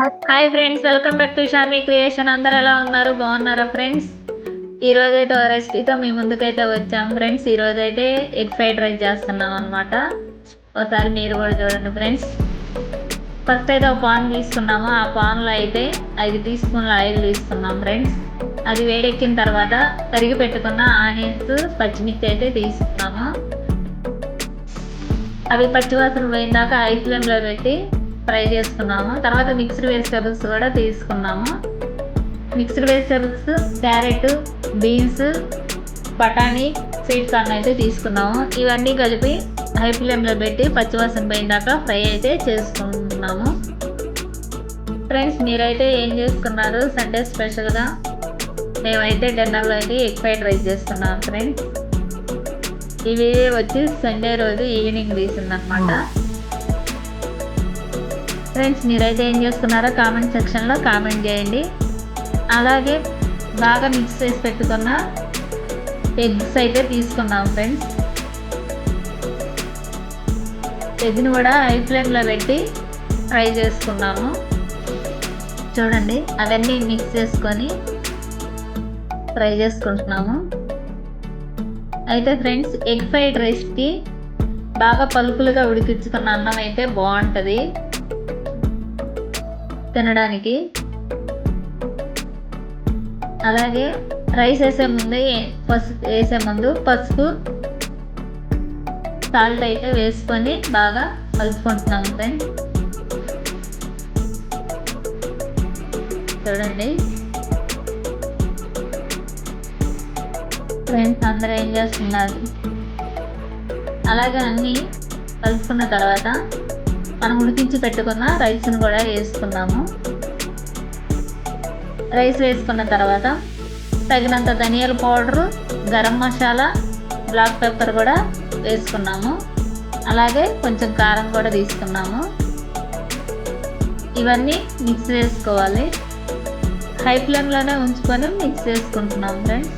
Hi friends, welcome back to Sharmi Creation. అందరు ఎలా ఉన్నారు? బాగున్నారా ఫ్రెండ్స్? ఈరోజైతే రెసిపీతో మీ ముందుకైతే వచ్చాం ఫ్రెండ్స్. ఈరోజైతే ఎగ్ ఫ్రైడ్ రైస్ చేస్తున్నాం అనమాట. ఒకసారి మీరు కూడా చూడండి ఫ్రెండ్స్. ఫస్ట్ అయితే ఒక పాన్ తీసుకున్నాము. ఆ పాన్లో అయితే 5 టీ స్పూన్ల ఆయిల్ తీసుకున్నాం ఫ్రెండ్స్. అది వేడెక్కిన తర్వాత తరిగి పెట్టుకున్న ఆనియన్స్, పచ్చిమిర్చి అయితే తీసుకున్నాము. అవి పచ్చివాసన పోయిందాక హై ఫ్లేమ్లో పెట్టి ఫ్రై చేసుకున్నాము. తర్వాత మిక్స్డ్ వెజిటబుల్స్ కూడా తీసుకున్నాము. మిక్స్డ్ వెజిటబుల్స్ క్యారెట్, బీన్స్, బఠానీ, స్వీట్ కార్న్ అయితే తీసుకున్నాము. ఇవన్నీ కలిపి హై ఫ్లేమ్లో పెట్టి పచ్చివాసన పోయిందాక ఫ్రై అయితే చేసుకుంటున్నాము. ఫ్రెండ్స్, మీరైతే ఏం చేసుకున్నారు సండే స్పెషల్గా? మేమైతే డిన్నర్లో అయితే ఎగ్ ఫ్రైడ్ రైస్ చేసుకున్నాం ఫ్రెండ్స్. ఇవి వచ్చి సండే రోజు ఈవినింగ్ తీసిందనమాట. ఫ్రెండ్స్, మీరైతే ఏం చేసుకున్నారో కామెంట్ సెక్షన్లో కామెంట్ చేయండి. అలాగే బాగా మిక్స్ చేసి పెట్టుకున్న ఎగ్స్ అయితే తీసుకున్నాం ఫ్రెండ్స్. ఎగ్ని కూడా హై ఫ్లేమ్లో పెట్టి ఫ్రై చేసుకున్నాము. చూడండి, అవన్నీ మిక్స్ చేసుకొని ఫ్రై చేసుకుంటున్నాము. అయితే ఫ్రెండ్స్, ఎగ్ ఫ్రైడ్ రైస్కి బాగా పలుకులుగా ఉడికించుకున్న అన్నం అయితే బాగుంటుంది తినడానికి. అలాగే రైస్ వేసే ముందు పసుపు, సాల్ట్ అయితే వేసుకొని బాగా కలుపుకుంటున్నాము ఫ్రెండ్స్. చూడండి ఫ్రెండ్స్, అందరూ ఏం చేస్తున్నారు? అలాగే అన్నీ కలుపుకున్న తర్వాత మనం ఉడికించి పెట్టుకున్న రైస్ని కూడా వేసుకున్నాము. రైస్ వేసుకున్న తర్వాత తగినంత ధనియాల powder, garam masala, black pepper కూడా వేసుకున్నాము. అలాగే కొంచెం కారం కూడా తీసుకున్నాము. ఇవన్నీ మిక్స్ చేసుకోవాలి. హై ఫ్లేమ్లోనే ఉంచుకొని మిక్స్ చేసుకుంటున్నాము ఫ్రెండ్స్.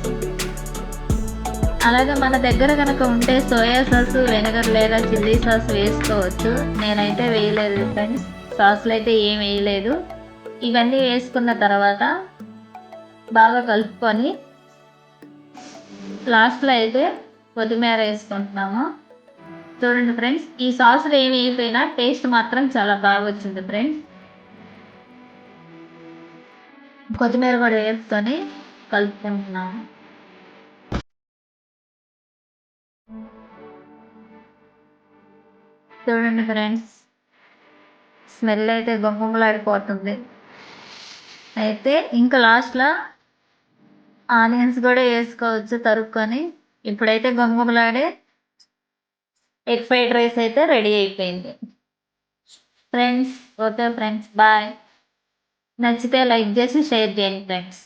అలాగే మన దగ్గర కనుక ఉంటే సోయా సాస్, వెనిగర్ లేదా చిల్లీ సాస్ వేసుకోవచ్చు. నేనైతే వేయలేదు ఫ్రెండ్స్, సాస్లు అయితే ఏం వేయలేదు. ఇవన్నీ వేసుకున్న తర్వాత బాగా కలుపుకొని లాస్ట్లో అయితే కొత్తిమీర వేసుకుంటున్నాము. చూడండి ఫ్రెండ్స్, ఈ సాసులు ఏమి వేయకపోయినా టేస్ట్ మాత్రం చాలా బాగా వచ్చింది ఫ్రెండ్స్. కొత్తిమీర కూడా వేసుకొని కలుపుకుంటున్నాము. చూడండి ఫ్రెండ్స్, స్మెల్ అయితే గుమ్మగుమ్మలాడిపోతుంది. అయితే ఇంకా లాస్ట్లో ఆనియన్స్ కూడా వేసుకోవచ్చు తరుక్కొని. ఇప్పుడైతే గుమ్మగుమ్మలాడే ఎగ్ ఫ్రైడ్ రైస్ అయితే రెడీ అయిపోయింది ఫ్రెండ్స్. Okay friends, bye. నచ్చితే లైక్ చేసి షేర్ చేయండి ఫ్రెండ్స్.